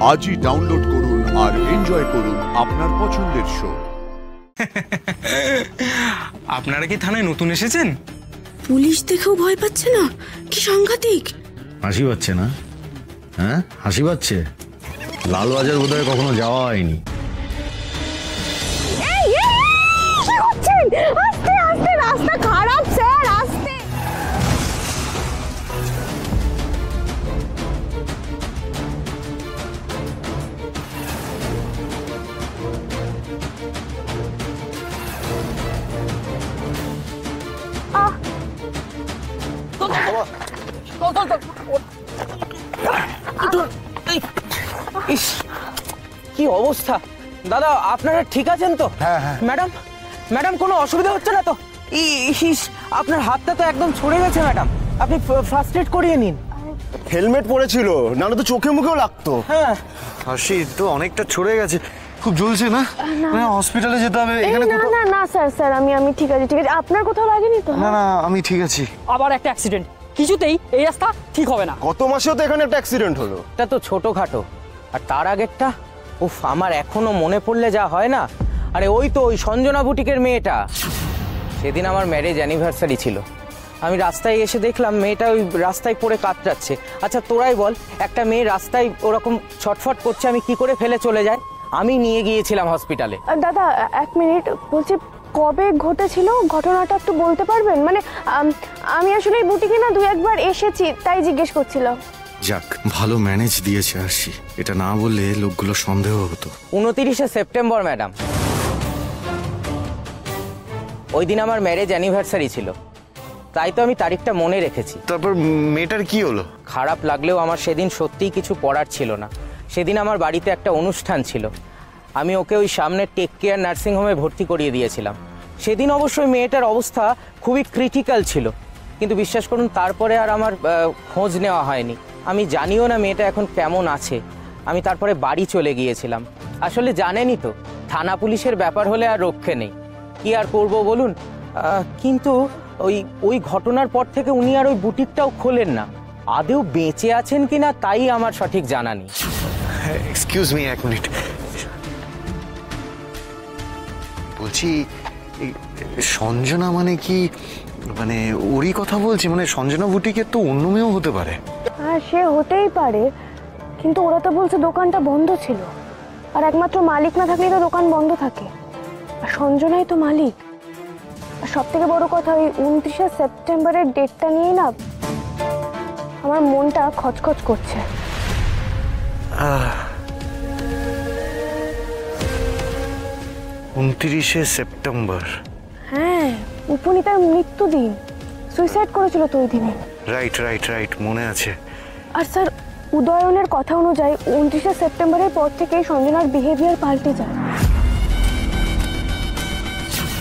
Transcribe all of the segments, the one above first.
আজই ডাউনলোড করুন আর এনজয় করুন আপনার পছন্দের শো। আপনারা কি থানায় নতুন এসেছেন? পুলিশ দেখেও ভয় পাচ্ছে না? কি সাংঘাতিক! হাসি পাচ্ছে না? হ্যাঁ, হাসি পাচ্ছে। লালবাজার বোধহয় কখনো যাওয়া হয়নি। আস্তে আস্তে, রাস্তা খারাপ স্যার, আস্তে। কি অবস্থা দাদা, আপনারা ঠিক আছেন তো? ম্যাডাম, ম্যাডাম কোনো অসুবিধা হচ্ছে না তো? আপনার হাতটা তো একদম ছড়ে গেছে ম্যাডাম, আপনি ফার্স্ট এড করিয়ে নিন। হেলমেট পরেছিল, নাহলে তো চোখে মুখেও লাগতো। হ্যাঁ, হাসি তো অনেকটা ছড়ে গেছে, খুব জ্বলছে না? হসপিটালে যেতে হবে। এখানে না না না স্যার, আমি ঠিক আছে, আপনার কোথাও লাগেনি তো? না না, আমি ঠিক আছি। আবার একটা অ্যাক্সিডেন্ট, কিছুতেই এই রাস্তা ঠিক হবে না। গত মাসেও তো এখানে একটা অ্যাক্সিডেন্ট হলো। এটা তো ছোটখাটো, আর তার আগেরটা, উফ, আমার এখনো মনে পড়লে যা হয় না। আরে ওই তো ওই সঞ্জনা বুটিকের মেয়েটা, সেদিন আমার ম্যারেজ অ্যানিভার্সারি ছিল। আমি রাস্তায় এসে দেখলাম মেয়েটা ওই রাস্তায় পড়ে কাতরাচ্ছে। আচ্ছা তোরাই বল, একটা মেয়ে রাস্তায় ওরকম ছটফট করছে, আমি কি করে ফেলে চলে যাই? আমি নিয়ে গিয়েছিলাম হসপিটালে। দাদা এক মিনিট, বলছি কবে ঘটেছিল ঘটনাটা একটু বলতে পারবেন? মানে আমি আসলে এই বুটিকে না দুই একবার এসেছি, তাই জিজ্ঞেস করছিলাম। যাক, ভালো ম্যানেজ দিয়েছে হাসি, এটা না বললে লোকগুলো সন্দেহ হতো। 29শে সেপ্টেম্বর ম্যাডাম, ওই দিন আমার ম্যারেজ অ্যানিভার্সারি ছিল, তাই তো আমি তারিখটা মনে রেখেছি। তারপর মেয়েটার কি হলো? খারাপ লাগলেও আমার সেদিন সত্যিই কিছু করার ছিল না। সেদিন আমার বাড়িতে একটা অনুষ্ঠান ছিল, আমি ওকে ওই সামনে টেক কেয়ার নার্সিংহোমে ভর্তি করিয়ে দিয়েছিলাম। সেদিন অবশ্যই মেয়েটার অবস্থা খুবই ক্রিটিক্যাল ছিল, কিন্তু বিশ্বাস করুন তারপরে আর আমার খোঁজ নেওয়া হয়নি। আমি জানিও না মেয়েটা এখন কেমন আছে। আমি তারপরে বাড়ি চলে গিয়েছিলাম। আসলে জানেনই তো, থানা পুলিশের ব্যাপার হলে আর রক্ষে নেই, কি আর করব বলুন। কিন্তু ওই ঘটনার পর থেকে উনি আর ওই বুটিকটাও খোলেন না। আদেও বেঁচে আছেন কিনা তাই আমার সঠিক জানা নেই। এক্সকিউজ মি, এক মিনিট। বলছি সঞ্জনা মানে কি, মানে ওরই কথা বলছি? মানে সঞ্জনা বুটিকের তো অন্য মেয়েও হতে পারে। হ্যাঁ, সে হতেই পারে, কিন্তু ওরা তো বলছে দোকানটা বন্ধ ছিল, আর একমাত্র মালিক না থাকলে তো দোকান বন্ধ থাকে, আর সঞ্জনাই তো মালিক। আর সব থেকে বড় কথা, ওই 29শে সেপ্টেম্বরের ডেটটা নিয়ে না আমার মনটা খচখচ করছে। 29শে সেপ্টেম্বর? হ্যাঁ, উপনীতার মৃত্যুদিন, সুইসাইড করেছিল তো ওই দিনে। রাইট রাইট রাইট, মনে আছে। আর স্যার, উদয়নের কথা অনুযায়ী 29শে সেপ্টেম্বরের পর থেকেই সঞ্জনার বিহেভিয়ার পাল্টে যায়।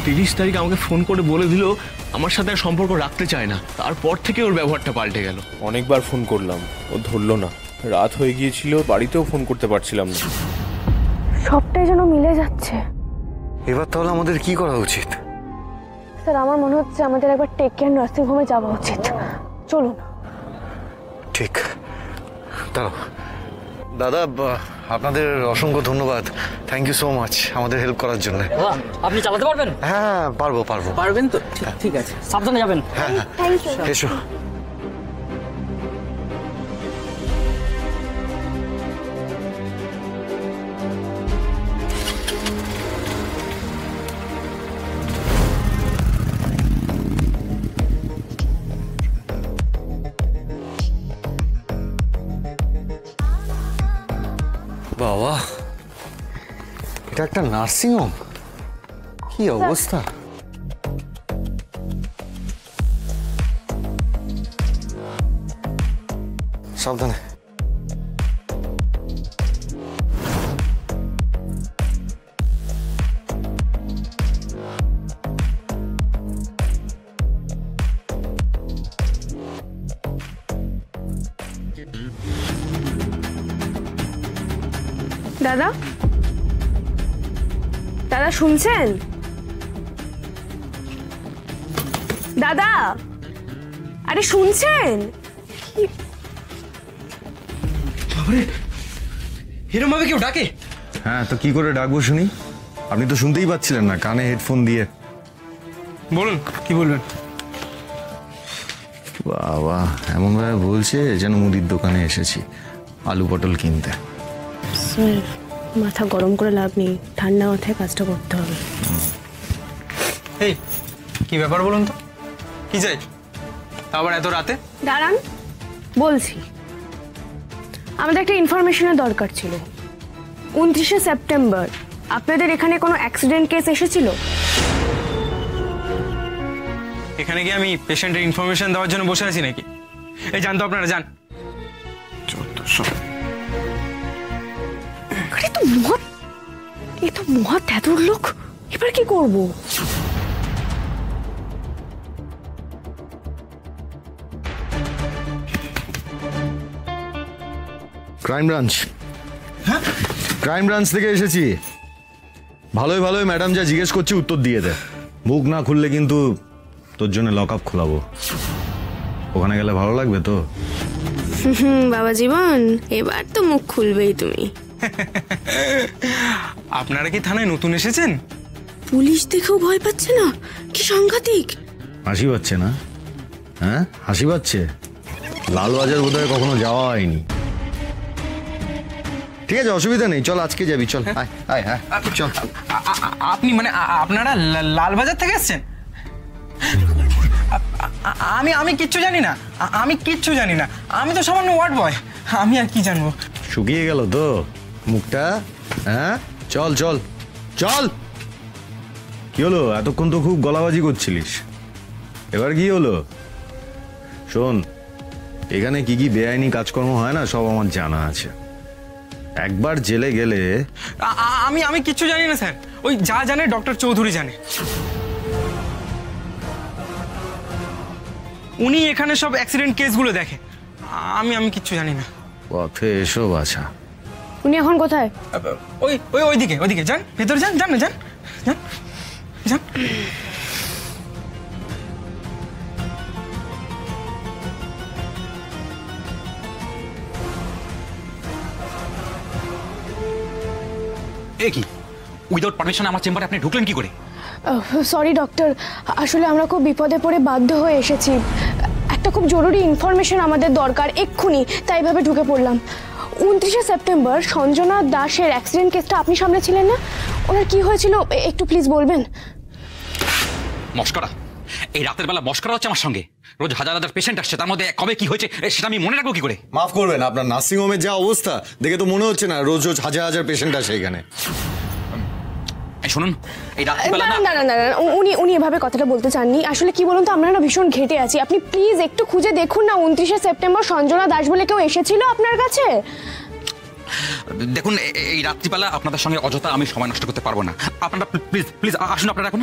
30 তারিখ আমাকে ফোন করে বলে দিল আমার সাথে আর সম্পর্ক রাখতে চায় না। তারপর থেকে ওর ব্যবহারটা পাল্টে গেল। অনেকবার ফোন করলাম, ও ধরলো না। রাত হয়ে গিয়েছিল, বাড়িতেও ফোন করতে পারছিলাম না। সবটাই যেন মিলে যাচ্ছে। এবার তাহলে আমাদের কি করা উচিত? স্যার, আমার মনে হচ্ছে আমাদের একবার টেক কেয়ার নার্সিং হোমে যাওয়া উচিত। চলুন। ঠিক, দাঁড়াও। দাদা, আপনাদের অসংখ্য ধন্যবাদ, থ্যাংক ইউ সো মাচ আমাদের হেল্প করার জন্য। আপনি চালাতে পারবেন? হ্যাঁ, পারবো। পারবেন তো? ঠিক আছে, সাবধানে যাবেন। হ্যাঁ, থ্যাংক ইউ। এসো। বাবা, এটা একটা নার্সিং হোম, কি অবস্থা! সাবধানে। দাদা, দাদা শুনছেন? দাদা, আরে শুনছেন? এরম ভাবে কেউ ডাকে? হ্যাঁ, তো কি করে ডাকবো শুনি? আপনি তো শুনতেই পাচ্ছিলেন না কানে হেডফোন দিয়ে। বলুন, কি বলবেন? বাবা, এমন ভাবে বলছে যেন মুদির দোকানে এসেছি আলু পটল কিনতে। স্যার, মাথা গরম করে লাভ নেই, ঠান্ডা মাথায় কাজটা করতে হবে। এই, কি ব্যাপার বলুন তো? কি চাই আবার এত রাতে? দাঁড়ান, বলছি। আমাদের একটা ইনফরমেশনের দরকার ছিল। 29শে সেপ্টেম্বর আপনাদের এখানে কোনো অ্যাক্সিডেন্ট কেস এসেছিল? এখানে কি আমি পেশেন্টের ইনফরমেশন দেওয়ার জন্য বসে আছি নাকি? এই যান তো আপনারা, যান। এ তো মহা তেতুর লোক, এবার কি করব? Crime branch. হ্যাঁ, ক্রাইম ব্রাঞ্চ থেকে এসেছি। ভালোই ভালোই ম্যাডাম যা জিজ্ঞেস করছি উত্তর দিয়ে দে। মুখ না খুললে কিন্তু তোর জন্য লক আপ খোলাবো। ওখানে গেলে ভালো লাগবে তো? বাবা জীবন, এবার তো মুখ খুলবেই তুমি। আপনারা কি থানায় নতুন এসেছেন? পুলিশ দেখেও ভয় পাচ্ছে না? কি সাংঘাতিক! হাসি পাচ্ছে না? হ্যাঁ, হাসি পাচ্ছে। লালবাজার বোধহয় কখনো যাওয়া হয়নি। ঠিক আছে, অসুবিধা নেই, চল আজকে যাবি, চল। আয় আয়, হ্যাঁ চল। আপনি মানে আপনারা লালবাজার থেকে এসেছেন? আমি কিচ্ছু জানি না, আমি কিচ্ছু জানি না। আমি তো সামান্য ওয়ার্ড বয়, আমি আর কি জানবো? শুকিয়ে গেল তো মুখটা? হ্যাঁ, চল চল চল। কি হলো, এতক্ষণ তো খুব গলাবাজি করছিলিস, এবার কি হলো? শোন, এখানে কি কি বেআইনি কাজকর্ম হয় না সব আমার জানা আছে। একবার জেলে গেলে আমি কিচ্ছু জানি না স্যার। ওই যা জানে ডক্টর চৌধুরী জানে। উনি এখানে সব অ্যাক্সিডেন্ট কেসগুলো দেখে। আমি কিচ্ছু জানি না। পথে এসো বাছা। উনি এখন কোথায়? ওইদিকে যান, ভেতরে যান, যান না, যান যান যান। এ কি, উইদাউট পারমিশন আমার চেম্বারে আপনি ঢুকলেন কি করে? সরি ডক্টর, আসলে আমরা খুব বিপদে পড়ে বাধ্য হয়ে এসেছি। একটা খুব জরুরি ইনফরমেশন আমাদের দরকার এক্ষুনি, তাই ভাবে ঢুকে পড়লাম। 29শে সেপ্টেম্বর সঞ্জনা দাসের অ্যাক্সিডেন্ট কেসটা আপনি সামলেছিলেন না? ওনার কি হয়েছিল একটু প্লিজ বলবেন? মস্করা, এই রাতের বেলা মস্করা হচ্ছে আমার সঙ্গে। রোজ হাজার হাজার পেশেন্ট আসছে, তার মধ্যে কবে কি হয়েছে সেটা আমি মনে রাখবো কি করে? মাফ করবেন, আপনার নার্সিং হোমের যা অবস্থা দেখে তো মনে হচ্ছে না রোজ রোজ হাজার হাজার পেশেন্ট আসে এখানে। শুনুন, এই রাত্রিবেলা না। না, উনি এভাবে কথাটা বলতে চাননি। আসলে কি বলুন তো, আমরা না ভীষণ ঘেটে আছি। আপনি প্লিজ একটু খুঁজে দেখুন না, 29শে সেপ্টেম্বর সঞ্জনা দাস বলে কেউ এসেছিল আপনার কাছে? দেখুন, এই রাত্রিবেলা আপনাদের সঙ্গে অযথা আমি সময় নষ্ট করতে পারবো না। আপনারা প্লিজ প্লিজ আসুন, আপনারা এখন।